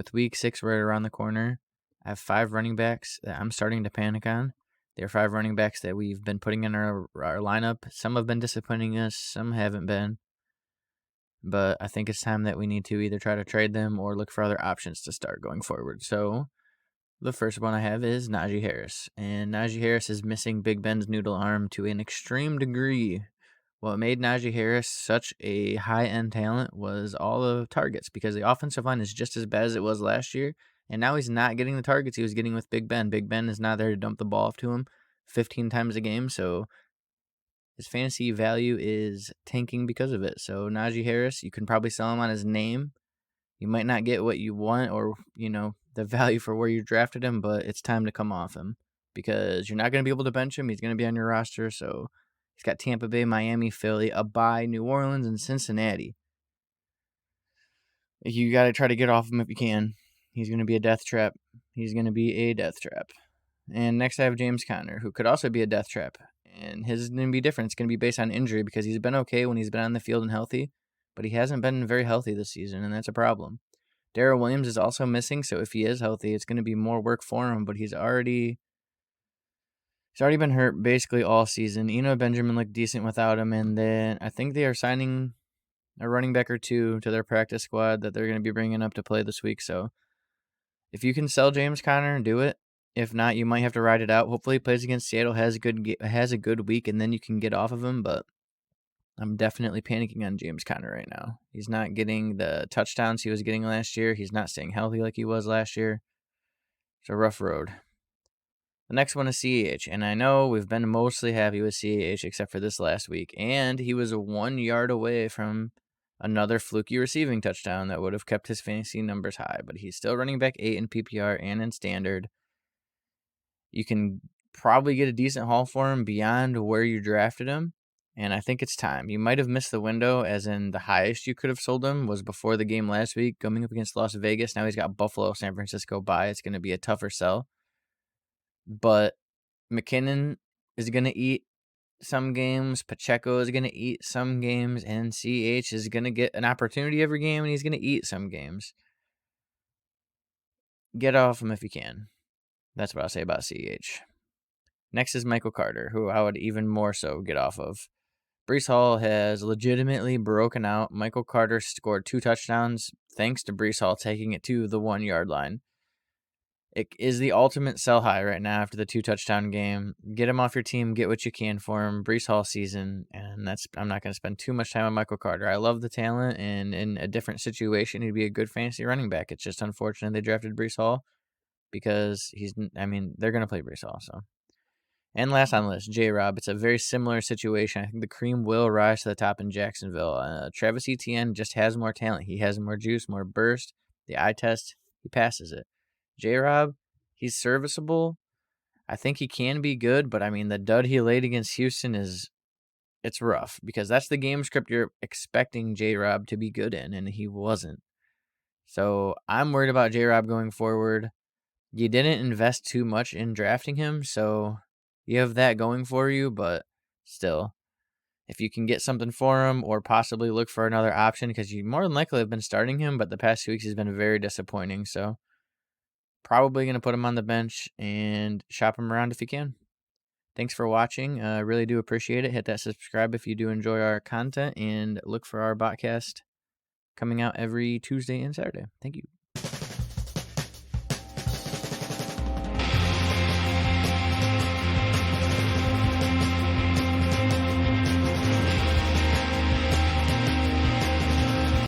With week 6 right around the corner, I have 5 running backs that I'm starting to panic on. There are 5 running backs that we've been putting in our lineup. Some have been disappointing us, some haven't been. But I think it's time that we need to either try to trade them or look for other options to start going forward. So the first one I have is Najee Harris. And Najee Harris is missing Big Ben's noodle arm to an extreme degree. What made Najee Harris such a high-end talent was all the targets, because the offensive line is just as bad as it was last year, and now he's not getting the targets he was getting with Big Ben. Big Ben is not there to dump the ball off to him 15 times a game, so his fantasy value is tanking because of it. So Najee Harris, you can probably sell him on his name. You might not get what you want or, the value for where you drafted him, but it's time to come off him because you're not going to be able to bench him. He's going to be on your roster, so he's got Tampa Bay, Miami, Philly, a bye, New Orleans, and Cincinnati. You got to try to get off him if you can. He's going to be a death trap. And next I have James Conner, who could also be a death trap. And his is going to be different. It's going to be based on injury because he's been okay when he's been on the field and healthy, but he hasn't been very healthy this season, and that's a problem. Darrell Williams is also missing, so if he is healthy, it's going to be more work for him, but he's already been hurt basically all season. Benjamin looked decent without him, and then I think they are signing a running back or two to their practice squad that they're going to be bringing up to play this week. So if you can sell James Conner, do it. If not, you might have to ride it out. Hopefully he plays against Seattle, has a good week, and then you can get off of him, but I'm definitely panicking on James Conner right now. He's not getting the touchdowns he was getting last year. He's not staying healthy like he was last year. It's a rough road. The next one is CEH, and I know we've been mostly happy with CEH except for this last week, and he was 1 yard away from another fluky receiving touchdown that would have kept his fantasy numbers high, but he's still running back 8 in PPR and in standard. You can probably get a decent haul for him beyond where you drafted him, and I think it's time. You might have missed the window, as in the highest you could have sold him was before the game last week, coming up against Las Vegas. Now he's got Buffalo, San Francisco bye. It's going to be a tougher sell. But McKinnon is going to eat some games. Pacheco is going to eat some games. And CH is going to get an opportunity every game, and he's going to eat some games. Get off him if you can. That's what I'll say about CH. Next is Michael Carter, who I would even more so get off of. Breece Hall has legitimately broken out. Michael Carter scored 2 touchdowns thanks to Breece Hall taking it to the 1 yard line. It is the ultimate sell high right now after the 2 touchdown game. Get him off your team. Get what you can for him. Breece Hall season. And I'm not going to spend too much time on Michael Carter. I love the talent, and in a different situation, he'd be a good fantasy running back. It's just unfortunate they drafted Breece Hall because they're going to play Breece Hall. So. And last on the list, J-Rob. It's a very similar situation. I think the cream will rise to the top in Jacksonville. Travis Etienne just has more talent. He has more juice, more burst. The eye test, he passes it. J-Rob, he's serviceable. I think he can be good, but the dud he laid against Houston it's rough because that's the game script you're expecting J-Rob to be good in, and he wasn't. So I'm worried about J-Rob going forward. You didn't invest too much in drafting him, so you have that going for you, but still, if you can get something for him or possibly look for another option, because you more than likely have been starting him, but the past 2 weeks he's been very disappointing, so probably going to put him on the bench and shop him around if you can. Thanks for watching. I really do appreciate it. Hit that subscribe if you do enjoy our content, and look for our podcast coming out every Tuesday and Saturday. Thank you.